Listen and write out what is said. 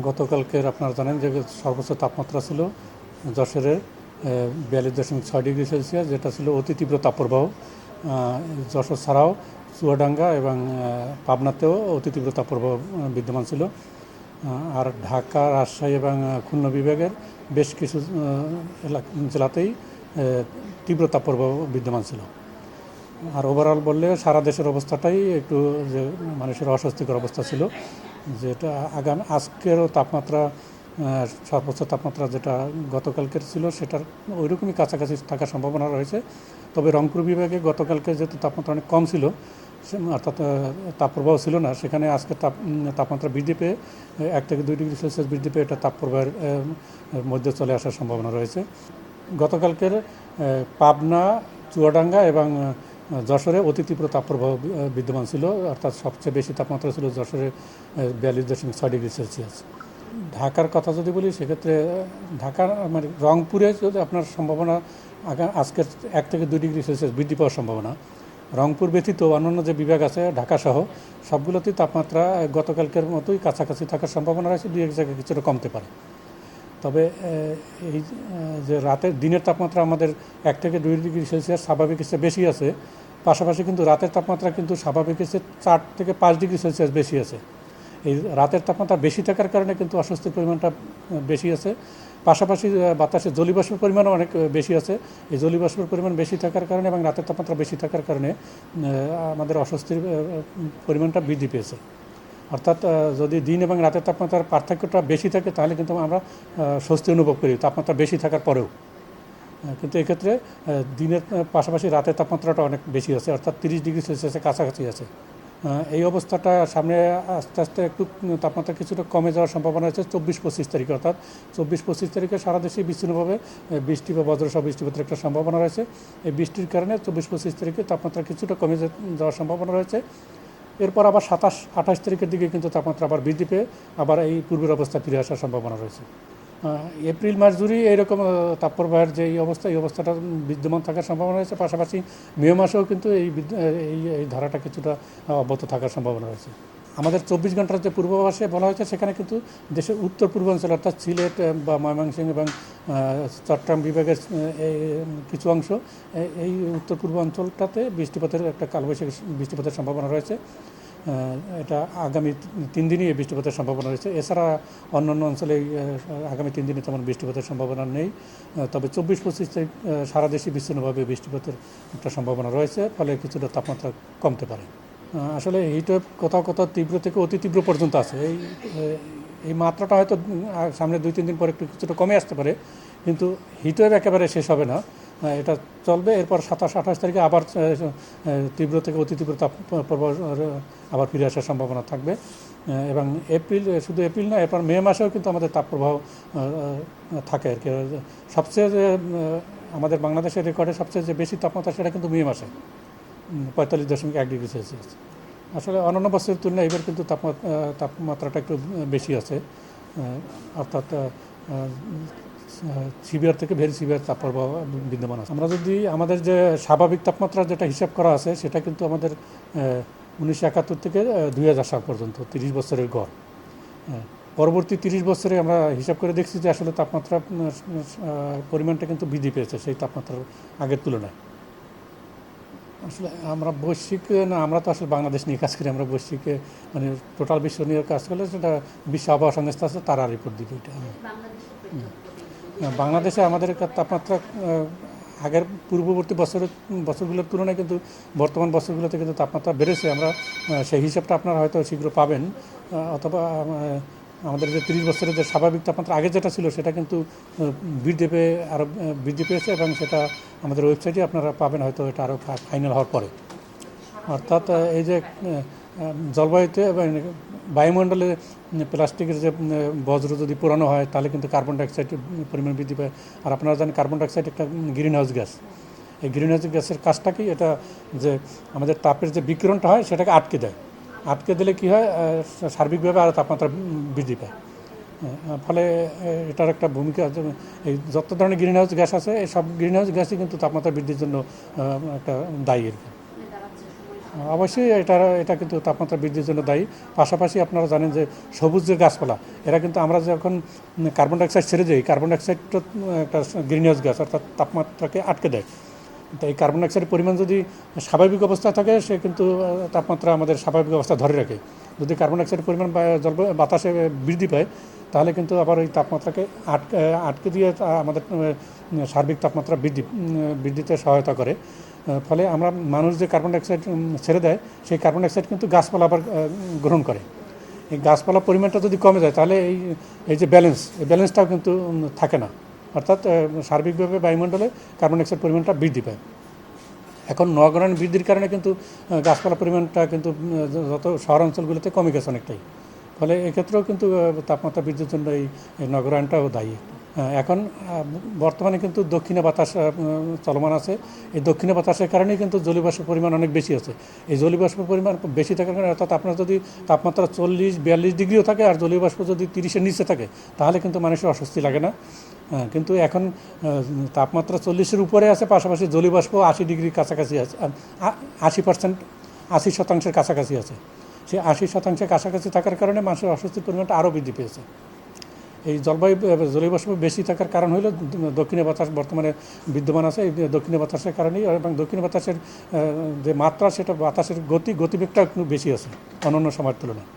গতকালকের আপনারা জানেন যে সর্বোচ্চ তাপমাত্রা ছিল যশোরের 42.6 ডিগ্রি সেলসিয়াস, যেটা ছিল অতি তীব্র তাপপ্রবাহ। যশোর ছাড়াও চুয়াডাঙ্গা এবং পাবনাতেও অতি তীব্র তাপপ্রবাহ বিদ্যমান ছিল। আর ঢাকা, রাজশাহী এবং খুলনা বিভাগের বেশ কিছু জেলাতেই তীব্র তাপপ্রবাহ বিদ্যমান ছিল। আর ওভারঅল বললে সারা দেশের অবস্থাটাই একটু যে মানুষের অস্বস্তিকর অবস্থা ছিল, যেটা আজকেরও তাপমাত্রা, সর্বোচ্চ তাপমাত্রা যেটা গতকালকের ছিল সেটার ওইরকমই কাছাকাছি থাকার সম্ভাবনা রয়েছে। তবে রংপুর বিভাগে গতকালকে যেহেতু তাপমাত্রা অনেক কম ছিল, অর্থাৎ তাপপ্রবাহ ছিল না, সেখানে আজকে তাপমাত্রা বৃদ্ধি পেয়ে 1 থেকে 2 ডিগ্রি সেলসিয়াস বৃদ্ধি পেয়ে এটা তাপপ্রবাহের মধ্যে চলে আসার সম্ভাবনা রয়েছে। গতকালকের পাবনা, চুয়াডাঙ্গা এবং যশোরে অতি তীব্র তাপপ্রবাহ বিদ্যমান ছিল, অর্থাৎ সবচেয়ে বেশি তাপমাত্রা ছিল যশোরে 42.6 ডিগ্রি সেলসিয়াস। ঢাকার কথা যদি বলি, সেক্ষেত্রে ঢাকার মানে রংপুরে যদি আপনার সম্ভাবনা আজকের 1 থেকে 2 ডিগ্রি সেলসিয়াস বৃদ্ধি পাওয়ার সম্ভাবনা। রংপুর ব্যতীত অন্যান্য যে বিভাগ আছে ঢাকাসহ সবগুলোতেই তাপমাত্রা গতকালকের মতোই কাছাকাছি থাকার সম্ভাবনা রয়েছে, 2-1 জায়গায় কিছুটা কমতে পারে। তবে এই যে দিনের তাপমাত্রা আমাদের 1 থেকে 2 ডিগ্রি সেলসিয়াস স্বাভাবিক চেয়ে বেশি আছে, পাশাপাশি কিন্তু রাতের তাপমাত্রা কিন্তু স্বাভাবিকের চেয়ে 4 থেকে 5 ডিগ্রি সেলসিয়াস বেশি আছে। এই রাতের তাপমাত্রা বেশি থাকার কারণে কিন্তু অস্বস্তির পরিমাণটা বেশি আছে। পাশাপাশি বাতাসে জলীয়বাষ্পের পরিমাণও অনেক বেশি আছে। এই জলীয়বাষ্পের পরিমাণ বেশি থাকার কারণে এবং রাতের তাপমাত্রা বেশি থাকার কারণে আমাদের অস্বস্তির পরিমাণটা বৃদ্ধি পেয়েছে। অর্থাৎ যদি দিন এবং রাতের তাপমাত্রার পার্থক্যটা বেশি থাকে তাহলে কিন্তু আমরা স্বস্তি অনুভব করি তাপমাত্রা বেশি থাকার পরেও। কিন্তু এক্ষেত্রে দিনের পাশাপাশি রাতের তাপমাত্রাটা অনেক বেশি আছে, অর্থাৎ 30 ডিগ্রি সেলসিয়াসের কাছাকাছি আছে। এই অবস্থাটা সামনে আস্তে আস্তে একটু তাপমাত্রা কিছুটা কমে যাওয়ার সম্ভাবনা আছে 24-25 তারিখে, অর্থাৎ 24-25 তারিখে সারা দেশে বিচ্ছিন্নভাবে বৃষ্টি বা বজ্রসহ বৃষ্টিপাতের একটা সম্ভাবনা রয়েছে। এই বৃষ্টির কারণে 24-25 তারিখে তাপমাত্রা কিছুটা কমে যাওয়ার সম্ভাবনা রয়েছে। এরপর আবার 27-28 তারিখের দিকে কিন্তু তাপমাত্রা আবার বৃদ্ধি পেয়ে আবার এই পূর্বের অবস্থা ফিরে আসার সম্ভাবনা রয়েছে। এপ্রিল মাস জুড়েই এইরকম তাপপ্রবাহের যে এই অবস্থাটা বিদ্যমান থাকার সম্ভাবনা রয়েছে। পাশাপাশি মে মাসেও কিন্তু এই ধারাটা কিছুটা অব্যাহত থাকার সম্ভাবনা রয়েছে। আমাদের 24 ঘন্টার যে পূর্বাভাসে বলা হয়েছে, সেখানে কিন্তু দেশের উত্তর পূর্বাঞ্চল অর্থাৎ সিলেট বা ময়মনসিংহ এবং চট্টগ্রাম বিভাগের কিছু অংশ, এই উত্তর পূর্বাঞ্চলটাতে বৃষ্টিপাতের একটা কালবৈশাখী বৃষ্টিপাতের সম্ভাবনা রয়েছে। এটা আগামী 3 দিনই বৃষ্টিপাতের সম্ভাবনা রয়েছে। এছাড়া অন্যান্য অঞ্চলে আগামী 3 দিনে তেমন বৃষ্টিপাতের সম্ভাবনা নেই। তবে 24-25 তারিখ সারা দেশে বিচ্ছিন্নভাবে বৃষ্টিপাতের একটা সম্ভাবনা রয়েছে, ফলে কিছুটা তাপমাত্রা কমতে পারে। আসলে হিটওয়েভ কোথাও কোথাও তীব্র থেকে অতি তীব্র পর্যন্ত আছে। এই মাত্রাটা হয়তো সামনে 2-3 দিন পরে একটু কিছুটা কমে আসতে পারে, কিন্তু হিটওয়েভ একেবারে শেষ হবে না, এটা চলবে। এরপর 27-28 তারিখে আবার তীব্র থেকে অতি তীব্র তাপপ্রবাহ আবার ফিরে আসার সম্ভাবনা থাকবে। এবং শুধু এপ্রিল না, এরপর মে মাসেও কিন্তু আমাদের তাপপ্রবাহ থাকে আর কি। সবচেয়ে আমাদের বাংলাদেশের রেকর্ডে সবচেয়ে যে বেশি তাপমাত্রা, সেটা কিন্তু মে মাসে 45.1 ডিগ্রি সেলসিয়াস। আসলে অন্যান্য বছরের তুলনায় এবার কিন্তু তাপমাত্রাটা একটু বেশি আছে, অর্থাৎ সিভিয়ার থেকে ভেরি সিভিয়ার তাপপ্রবাহ বিদ্যমান আছে। আমরা যদি আমাদের যে স্বাভাবিক তাপমাত্রা যেটা হিসাব করা আছে, সেটা কিন্তু আমাদের 1971 থেকে 2000 সাল পর্যন্ত 30 বছরের গড়। পরবর্তী 30 বছরে আমরা হিসাব করে দেখছি যে আসলে তাপমাত্রা পরিমাণটা কিন্তু বৃদ্ধি পেয়েছে সেই তাপমাত্রার আগের তুলনায়। আসলে আমরা আমরা তো আসলে বাংলাদেশ নিয়ে কাজ করি, আমরা বৈশ্বিকে মানে টোটাল বিশ্ব নিয়ে কাজ করলে সেটা বিশ্ব আবহাওয়া সংস্থা আছে, তারা রিপোর্ট দিবে। এটা বাংলাদেশে আমাদের তাপমাত্রা আগের পূর্ববর্তী বছরগুলোর তুলনায় কিন্তু বর্তমান বছরগুলোতে কিন্তু তাপমাত্রা বেড়েছে। আমরা সেই হিসাবটা আপনারা হয়তো শীঘ্র পাবেন, অথবা আমাদের যে 30 বছরের যে স্বাভাবিক তাপমাত্রা আগে যেটা ছিল, সেটা কিন্তু আরও বৃদ্ধি পেয়েছে, এবং সেটা আমাদের ওয়েবসাইটে আপনারা পাবেন হয়তো, এটা আরও ফাইনাল হওয়ার পরে। অর্থাৎ এই যে জলবায়ুতে বায়ুমণ্ডলে প্লাস্টিকের যে বজ্র যদি পোড়ানো হয়, তাহলে কিন্তু কার্বন ডাইঅক্সাইডের পরিমাণ বৃদ্ধি পায়। আর আপনারা জানেন কার্বন ডাইঅক্সাইড একটা গ্রিন হাউস গ্যাস। এই গ্রিন হাউস গ্যাসের কাজটা কি, এটা যে আমাদের তাপের যে বিকিরণটা হয় সেটাকে আটকে দেয়। আটকে দিলে কী হয়, সার্বিকভাবে আরও তাপমাত্রা বৃদ্ধি পায়। ফলে এটার একটা ভূমিকা আছে। এই যত ধরনের গ্রিন হাউস গ্যাস আছে, এই সব গ্রিন হাউস গ্যাসই কিন্তু তাপমাত্রা বৃদ্ধির জন্য একটা দায়ী আর কি। অবশ্যই এটা কিন্তু তাপমাত্রা বৃদ্ধির জন্য দায়ী। পাশাপাশি আপনারা জানেন যে সবুজ যে গাছপালা, এরা কিন্তু আমরা যখন কার্বন ডাইঅক্সাইড ছেড়ে দিই, কার্বন ডাইঅক্সাইডটা একটা গ্রিনহাউস গ্যাস, অর্থাৎ তাপমাত্রাকে আটকে দেয়। তো এই কার্বন ডাইঅক্সাইডের পরিমাণ যদি স্বাভাবিক অবস্থায় থাকে, সে কিন্তু তাপমাত্রা আমাদের স্বাভাবিক অবস্থা ধরে রাখে। যদি কার্বন ডাইঅক্সাইডের পরিমাণ বাতাসে বৃদ্ধি পায়, তাহলে কিন্তু আবার ওই তাপমাত্রাকে আটকে দিয়ে আমাদের সার্বিক তাপমাত্রা বৃদ্ধিতে সহায়তা করে। ফলে আমরা মানুষ যে কার্বন ডাইঅক্সাইড ছেড়ে দেয়, সেই কার্বন ডাইঅক্সাইড কিন্তু গাছপালা আবার গ্রহণ করে। এই গাছপালার পরিমাণটা যদি কমে যায়, তাহলে এই যে এই ব্যালেন্সটাও কিন্তু থাকে না, অর্থাৎ সার্বিকভাবে বায়ুমণ্ডলে কার্বন ডাইঅক্সাইড পরিমাণটা বৃদ্ধি পায়। এখন নগরায়ণ বৃদ্ধির কারণে কিন্তু গাছপালার পরিমাণটা কিন্তু যত শহরাঞ্চলগুলোতে কমে গেছে অনেকটাই। ফলে এক্ষেত্রেও কিন্তু তাপমাত্রা বৃদ্ধির জন্য এই নগরায়ণটাও দায়ী। এখন বর্তমানে কিন্তু দক্ষিণে বাতাস চলমান আছে। এই দক্ষিণে বাতাসের কারণেই কিন্তু জলীয়বাষ্পের পরিমাণ অনেক বেশি আছে। এই জলীয়বাষ্পের পরিমাণ বেশি থাকার কারণে, অর্থাৎ আপনার যদি তাপমাত্রা 40-42 ডিগ্রিও থাকে আর জলীয়বাষ্প যদি 30-এর নিচে থাকে, তাহলে কিন্তু মানুষের অস্বস্তি লাগে না। কিন্তু এখন তাপমাত্রা 40-এর উপরে আছে, পাশাপাশি জলীয়বাষ্প 80 ডিগ্রির কাছাকাছি আছে, 80% কাছাকাছি আছে। সেই 80% কাছাকাছি থাকার কারণে মানুষের অস্বস্তির পরিমাণটা আরও বৃদ্ধি পেয়েছে। এই জলীয়বাষ্প বেশি থাকার কারণ হলো দক্ষিণে বাতাস বর্তমানে বিদ্যমান আছে। এই দক্ষিণে বাতাসের কারণেই, এবং দক্ষিণে বাতাসের যে মাত্রা, সেটা বাতাসের গতিবেগটা একটু বেশি আছে অন্যান্য সময়ের তুলনায়।